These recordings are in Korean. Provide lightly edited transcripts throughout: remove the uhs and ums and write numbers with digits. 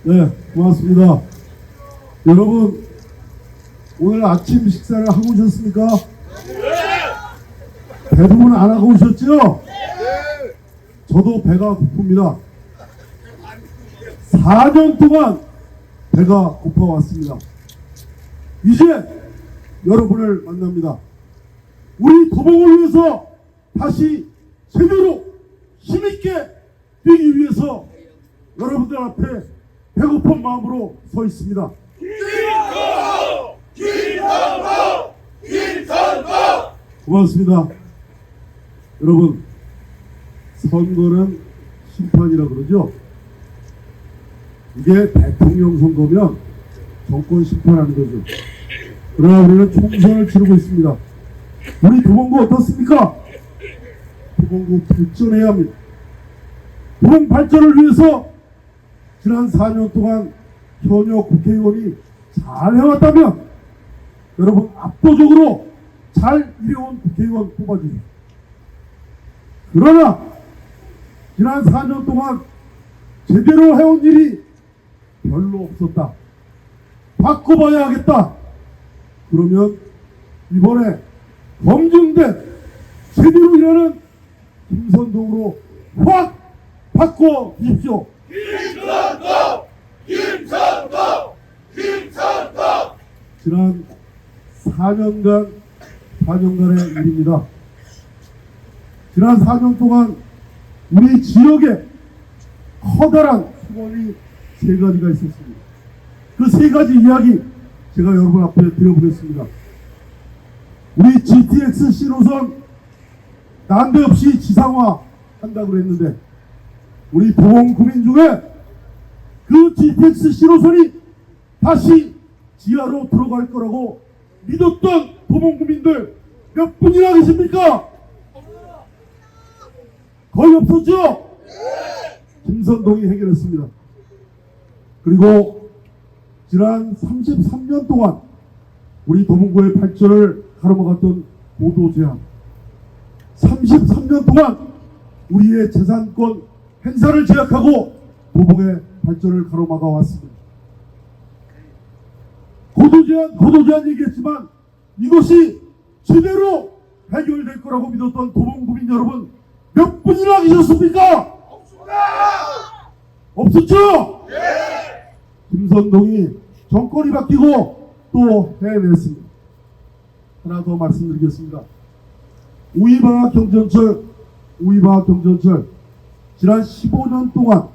네, 고맙습니다. 여러분, 오늘 아침 식사를 하고 오셨습니까? 대부분 안 하고 오셨죠? 저도 배가 고픕니다. 4년 동안 배가 고파왔습니다. 이제 여러분을 만납니다. 우리 도봉을 위해서 다시 제대로 힘있게 뛰기 위해서 여러분들 앞에 배고픈 마음으로 서 있습니다. 김선거! 고맙습니다. 여러분, 선거는 심판이라 그러죠? 이게 대통령 선거면 정권 심판하는 거죠. 그러나 우리는 총선을 치르고 있습니다. 우리 도봉구 어떻습니까? 도봉구 발전해야 합니다. 도봉 발전을 위해서 지난 4년 동안 현역 국회의원이 잘 해왔다면 여러분 압도적으로 잘 일해온 국회의원 뽑아주세요. 그러나 지난 4년 동안 제대로 해온 일이 별로 없었다. 바꿔봐야 하겠다. 그러면 이번에 검증된 제대로 일하는 김선동으로 확 바꿔 주십시오. 김선동! 지난 4년간의 일입니다. 지난 4년 동안 우리 지역에 커다란 수건이 3가지가 있었습니다. 그 3가지 이야기 제가 여러분 앞에 드려보겠습니다. 우리 GTX 신호선 난데없이 지상화 한다고 그랬는데 우리 도봉 구민 중에 그 GTX 신호선이 다시 지하로 들어갈 거라고 믿었던 도봉 구민들 몇 분이나 계십니까? 거의 없었죠? 김선동이 해결했습니다. 그리고 지난 33년 동안 우리 도봉구의 발전을 가로막았던 보도 제한, 33년 동안 우리의 재산권 행사를 제약하고 도봉의 발전을 가로막아 왔습니다. 고도 제한 얘기했지만 이것이 제대로 해결될 거라고 믿었던 도봉 구민 여러분 몇 분이나 계셨습니까? 없었죠? 김선동이 정권이 바뀌고 또 해냈습니다. 하나 더 말씀드리겠습니다. 우이방학 경전철 지난 15년 동안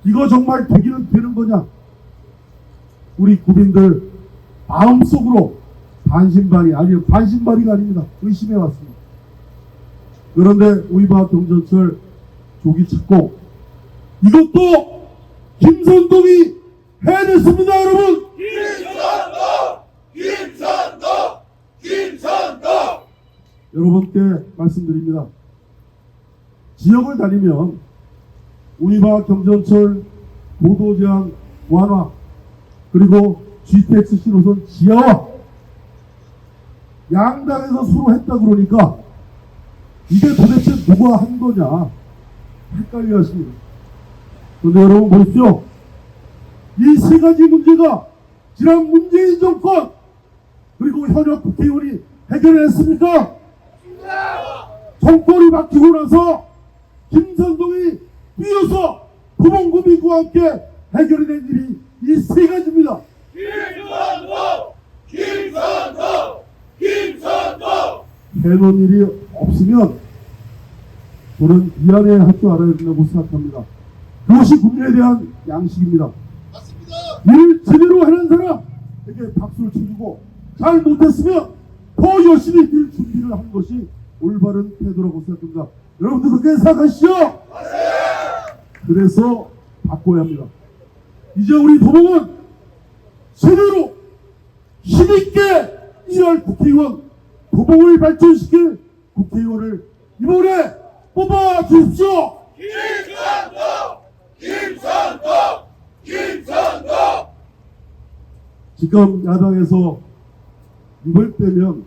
이거 정말 되기는 되는 거냐? 우리 국민들 마음속으로 반신반의가 아닙니다. 의심해 왔습니다. 그런데 우이방학 경전철 조기 착공 이것도 김선동이 해냈습니다. 여러분. 김선동! 여러분께 말씀드립니다. 지역을 다니면 우이방학 경전철 고도 제한 완화 그리고 GTX 신호선 지하화 양당에서 서로 했다 그러니까 이게 도대체 누가 한 거냐 헷갈려 하십니다. 그런데 여러분 보십시오. 이 3가지 문제가 지난 문재인 정권 그리고 현역 국회의원이 해결했습니까? 정권이 바뀌고 나서 김선동이 뛰어서 도봉구민과 함께 해결해낸 일이 이 3가지입니다. 김선동! 해놓은 일이 없으면 저는 미안해할 줄 알아야 된다고 생각합니다. 그것이 국민에 대한 양식입니다. 맞습니다. 일을 제대로 하는 사람에게 박수를 쳐주고 잘 못했으면 더 열심히 뛸 준비를 하는 것이 올바른 태도라고 생각합니다. 여러분들 그렇게 생각하시죠? 그래서 바꿔야 합니다. 이제 우리 도봉은 제대로 힘있게 일할 국회의원, 도봉을 발전시킬 국회의원을 이번에 뽑아 주십시오. 김선동! 지금 야당에서 입을 떼면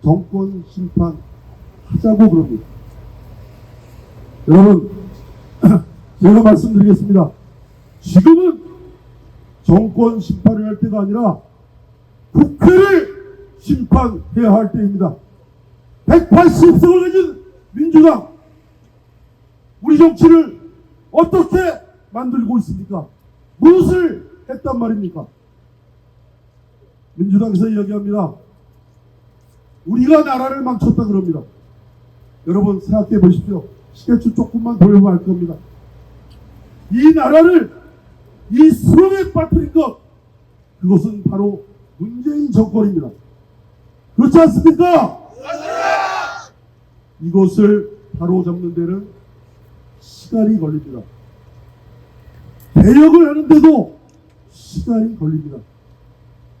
정권 심판 하자고 그럽니다. 여러분, 제가 말씀드리겠습니다. 지금은 정권 심판을 할 때가 아니라 국회를 심판해야 할 때입니다. 180석을 가진 민주당, 우리 정치를 어떻게 만들고 있습니까? 무엇을 했단 말입니까? 민주당에서 이야기합니다. 우리가 나라를 망쳤다 그럽니다. 여러분 생각해 보십시오. 시계추 조금만 돌려보면 알 겁니다. 이 나라를 이 수렁에 빠뜨린 것, 그것은 바로 문재인 정권입니다. 그렇지 않습니까? 이것을 바로잡는 데는 시간이 걸립니다. 개혁을 하는데도 시간이 걸립니다.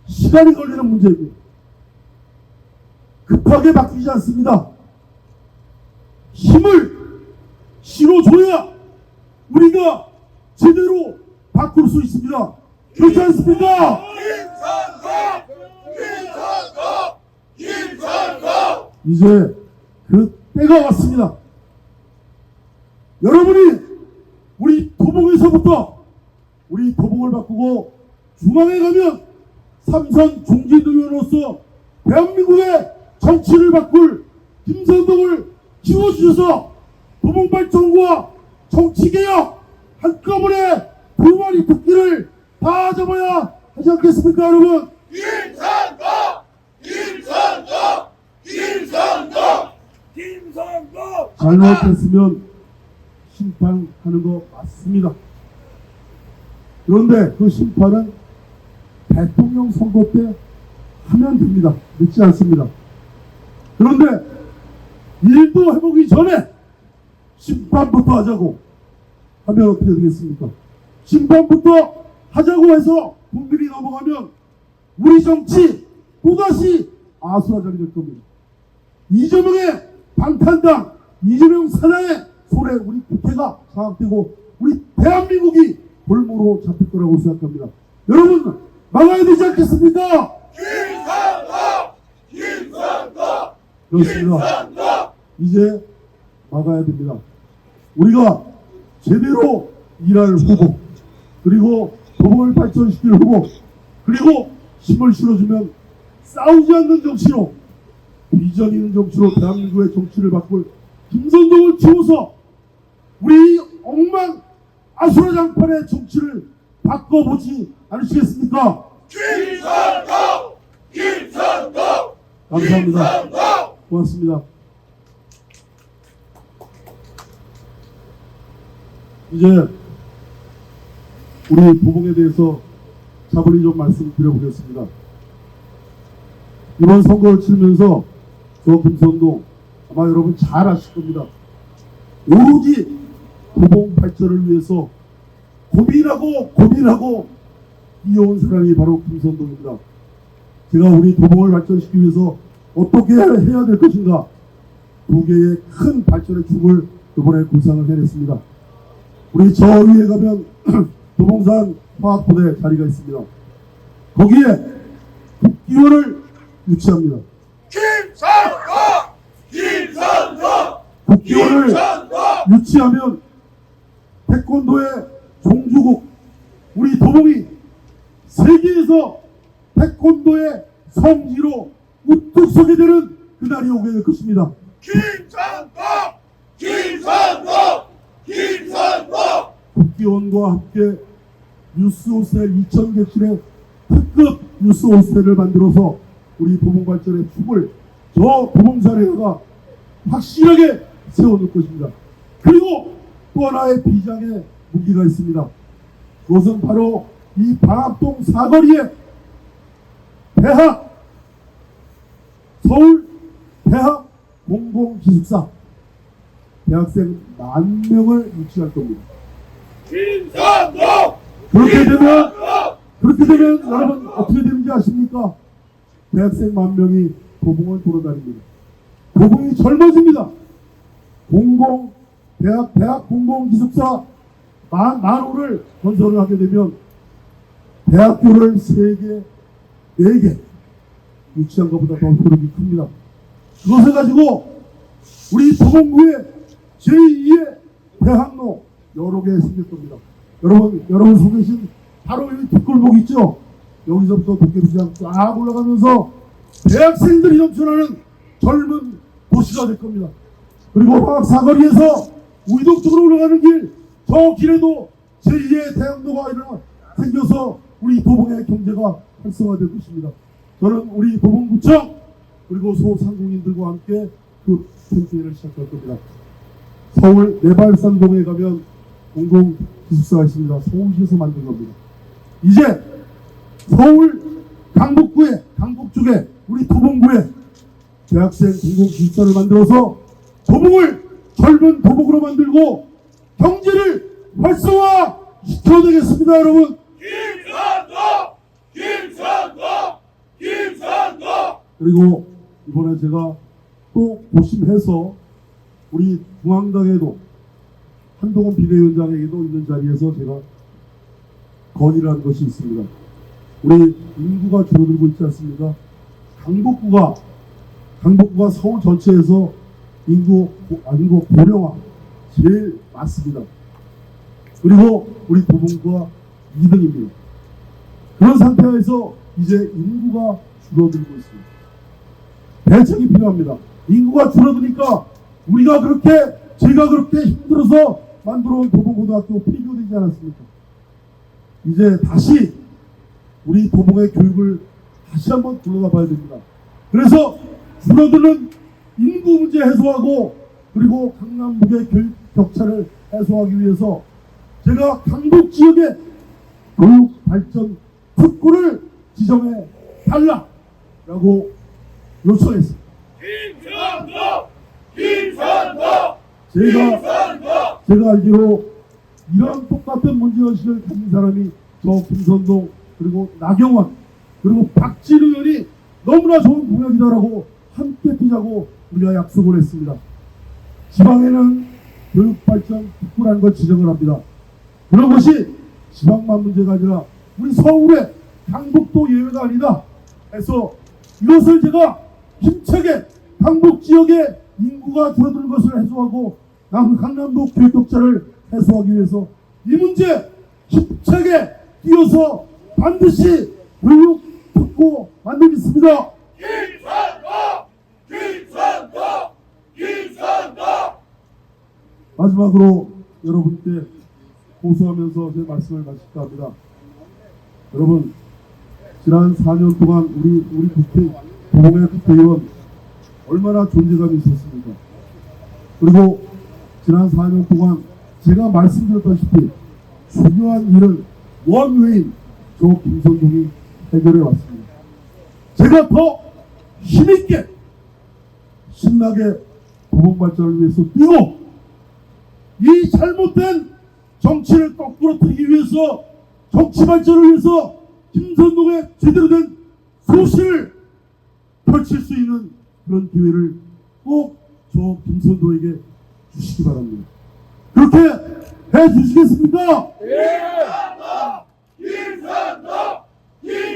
시간이 걸리는 문제입니다. 급하게 바뀌지 않습니다. 힘을 실어줘야 우리가 제대로 바꿀 수 있습니다. 그렇지 않습니까? 이제 그 때가 왔습니다. 여러분이 우리 도봉에서부터 우리 도봉을 바꾸고 중앙에 가면 삼선 중진의원으로서 대한민국의 정치를 바꿀 김선동을 키워주셔서 도봉발전과 정치개혁 한꺼번에 두 마리 토끼를 다 잡아야 하지 않겠습니까, 여러분? 김선동! 잘못했으면 심판하는 거 맞습니다. 그런데 그 심판은 대통령 선거 때 하면 됩니다. 늦지 않습니다. 그런데 일도 해보기 전에 심판부터 하자고 하면 어떻게 되겠습니까? 심판부터 하자고 해서 국민이 넘어가면 우리 정치 또다시 아수라장이 될 겁니다. 이재명의 방탄당, 이재명 사장의 손에 우리 국회가 장악되고 우리 대한민국이 골무로 잡힐 거라고 생각합니다. 여러분 막아야 되지 않겠습니까? 그렇습니다. 이제 막아야 됩니다. 우리가 제대로 일할 후보, 그리고 도봉을 발전시킬 후보, 그리고 힘을 실어주면 싸우지 않는 정치로, 비전 있는 정치로 대한민국의 정치를 바꿀 김선동을 키워서 우리 엉망 아수라장판의 정치를 바꿔보지 않으시겠습니까? 김선동! 감사합니다. 고맙습니다. 이제 우리 도봉에 대해서 차분히 좀 말씀드려보겠습니다. 이번 선거를 치르면서 저 김선동 아마 여러분 잘 아실 겁니다. 오로지 도봉 발전을 위해서 고민하고 이어온 사람이 바로 김선동입니다. 제가 우리 도봉을 발전시키기 위해서 어떻게 해야 될 것인가, 두 개의 큰 발전의 축을 이번에 구상을 해냈습니다. 우리 저 위에 가면 도봉산 화학부대 자리가 있습니다. 거기에 국기원을 유치합니다. 국기원을 유치하면 태권도의 종주국 우리 도봉이 세계에서 태권도의 성지로 우뚝 서게 되는 그날이 오게 될 것입니다. 국기원과 함께 뉴스 호스텔 2000객실의 특급 뉴스 호스텔을 만들어서 우리 도봉 발전의 축을 저 도봉산에다가 확실하게 세워놓을 것입니다. 그리고 또 하나의 비장의 무기가 있습니다. 그것은 바로 이 방학동 사거리에 서울 대학 공공기숙사 대학생 10,000명을 유치할 겁니다. 그렇게 되면 여러분 어떻게 되는지 아십니까? 대학생 10,000명이 도봉을 돌아다닙니다. 도봉이 젊어집니다. 대학 공공기숙사 만호를 건설을 하게 되면 대학교를 3개, 4개 유치한 것보다 더 효력이 큽니다. 그것을 가지고 우리 도봉구에 제2의 대학로 여러 개 생길 겁니다. 여러분 서 계신 바로 여기 뒷골목 있죠? 여기서부터 도깨비장 쫙 올라가면서 대학생들이 넘쳐나는 젊은 도시가 될 겁니다. 그리고 화학 사거리에서 우이동 쪽으로 올라가는 길, 저 길에도 제2의 대학로가 생겨서 우리 도봉의 경제가 활성화될 것입니다. 저는 우리 도봉구청 그리고 소상공인들과 함께 그 캠페인을 시작할 겁니다. 서울 내발산동에 가면 공공기숙사가 있습니다. 서울시에서 만든 겁니다. 이제 서울 강북구에, 강북 쪽에, 우리 도봉구에 대학생 공공기숙사를 만들어서 도봉을 젊은 도봉으로 만들고 경제를 활성화 시켜내겠습니다, 여러분. 김선동! 그리고 이번에 제가 또 고심해서 우리 중앙당에도 한동훈 비대위원장에게도 있는 자리에서 제가 건의를 한 것이 있습니다. 우리 인구가 줄어들고 있지 않습니까? 강북구가 서울 전체에서 인구 고령화 제일 많습니다. 그리고 우리 도봉구가 2등입니다. 그런 상태에서 이제 인구가 줄어들고 있습니다. 대책이 필요합니다. 인구가 줄어드니까 제가 그렇게 힘들어서 만들어온 도봉고등학교 폐교되지 않았습니까? 이제 다시 우리 도봉의 교육을 다시 한번 둘러봐 봐야 됩니다. 그래서 줄어드는 인구 문제 해소하고 그리고 강남북의 교육 격차를 해소하기 위해서 제가 강북 지역의 교육 발전 특구를 지정해 달라라고 요청했습니다. 제가 알기로 이런 똑같은 문제의식을 가진 사람이 저 김선동 그리고 나경원 그리고 박진 의원이 너무나 좋은 공약이다라고 함께 뛰자고 우리가 약속을 했습니다. 지방에는 교육발전 특구라는 걸 지정을 합니다. 그런 것이 지방만 문제가 아니라 우리 서울의 강북도 예외가 아니다 해서 이것을 제가 힘차게 강북 지역의 인구가 줄어드는 것을 해소하고 강남북 교육 격차를 해소하기 위해서 이 문제 힘차게 뛰어서 반드시 교육 특구 만들겠습니다. 마지막으로 여러분께 호소하면서 제 말씀을 마칠까 합니다. 여러분, 지난 4년 동안 우리 도봉의 국회의원 얼마나 존재감이 있었습니까? 그리고 지난 4년 동안 제가 말씀드렸다시피 중요한 일을 원웨인 저 김선동이 해결해 왔습니다. 제가 더 힘있게 신나게 도봉 발전을 위해서 뛰고 이 잘못된 정치를 거꾸로 틀기 위해서 정치 발전을 위해서 김선동의 제대로 된 소신을 펼칠 수 있는 그런 기회를 꼭 저 김선동에게 주시기 바랍니다. 그렇게 해 주시겠습니까?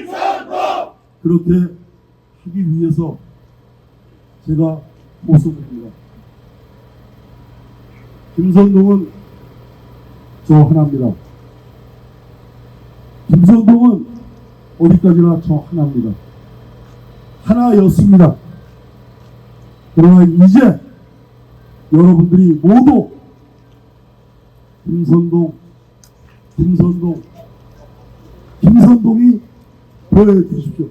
김선동! 그렇게 하기 위해서 제가 호소드립니다. 김선동은 저 하나입니다. 김선동은 어디까지나 저 하나입니다. 하나였습니다. 그러나 이제 여러분들이 모두 김선동이 보여주십시오.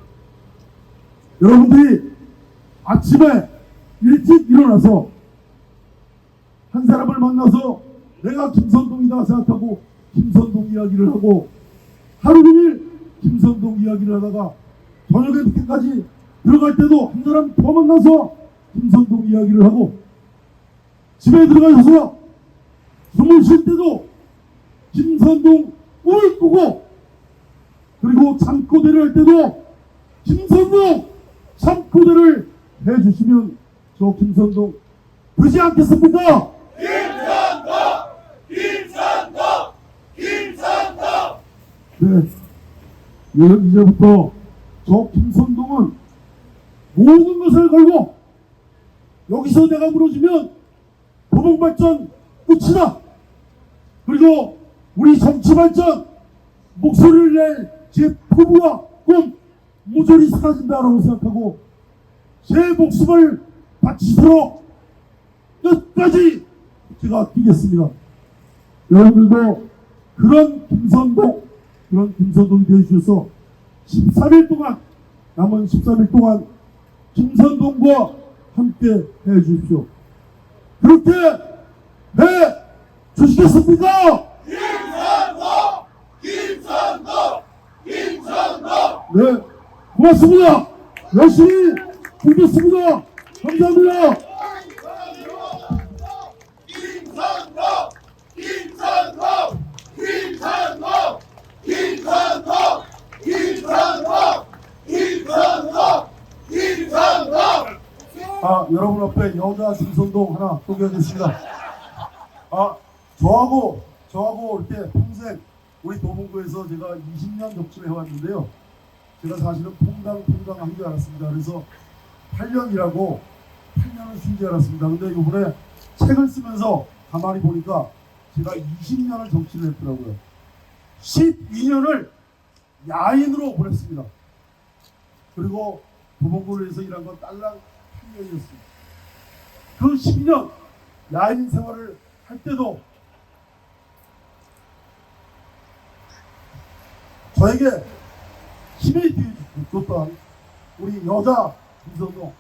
여러분들이 아침에 일찍 일어나서 한 사람을 만나서 내가 김선동이다 생각하고 김선동 이야기를 하고 하루 종일 김선동 이야기를 하다가 저녁에 늦게까지 들어갈 때도 한 사람 더 만나서 김선동 이야기를 하고 집에 들어가셔서 숨을 쉴 때도 김선동 꿈을 꾸고 그리고 잠꼬대를 할 때도 김선동 잠꼬대를 해주시면 저 김선동 되지 않겠습니까? 네, 이제부터 저 김선동은 모든 것을 걸고 여기서 내가 무너지면 도봉발전 끝이다. 그리고 우리 정치 발전 목소리를 낼 제 포부와 꿈 모조리 사라진다라고 생각하고 제 목숨을 바치도록 끝까지 제가 뛰겠습니다. 여러분들도 그런 김선동이 되어주셔서 13일 동안 남은 13일 동안 김선동과 함께 해주십시오. 그렇게 해 주시겠습니까? 김선동! 김선동! 김선동! 네, 고맙습니다. 열심히 뛰겠습니다. 감사합니다. 김선동! 김선동! 김선동! 김선동! 김선동! 김선동! 김선동! 여러분 앞에 여자 김선동 하나 소개하겠습니다. 저하고 이렇게 평생 우리 도봉구에서 제가 20년 덕질을 해왔는데요. 제가 사실은 퐁당 한 줄 알았습니다. 그래서 8년 일하고 8년을 쉰 줄 알았습니다. 근데 이번에 책을 쓰면서 가만히 보니까 제가 20년을 정치를 했더라고요. 12년을 야인으로 보냈습니다. 그리고 도봉구를 해서 일한 건 딸랑 8년이었습니다. 그 12년 야인 생활을 할 때도 저에게 힘이 줬던 우리 여자 김선동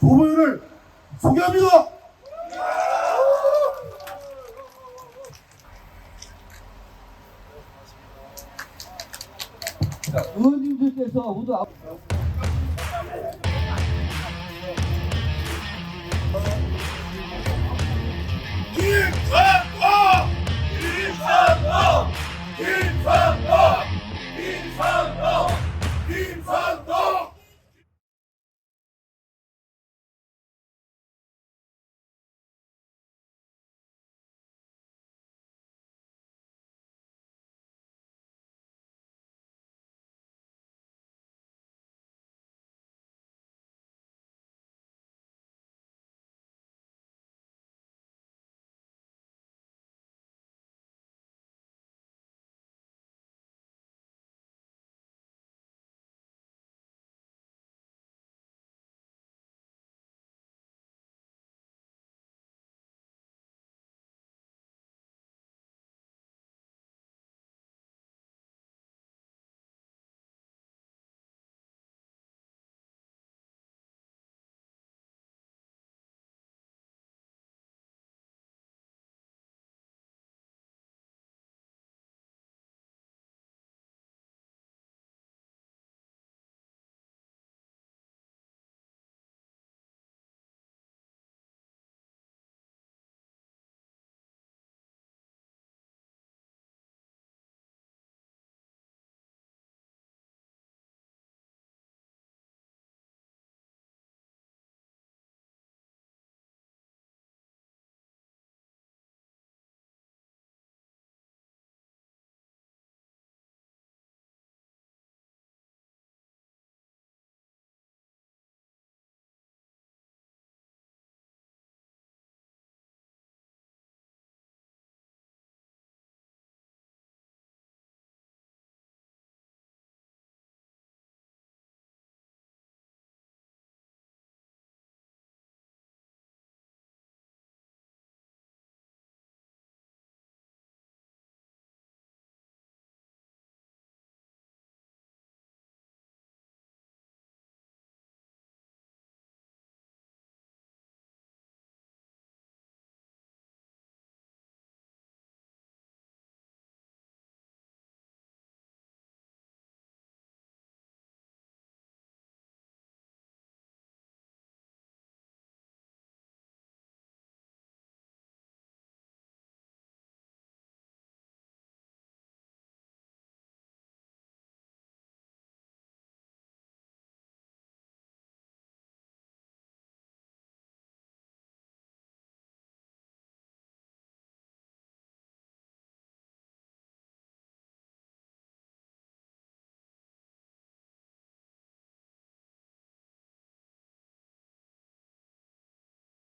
조보윤을 소개합니다. 의원님들께서 모두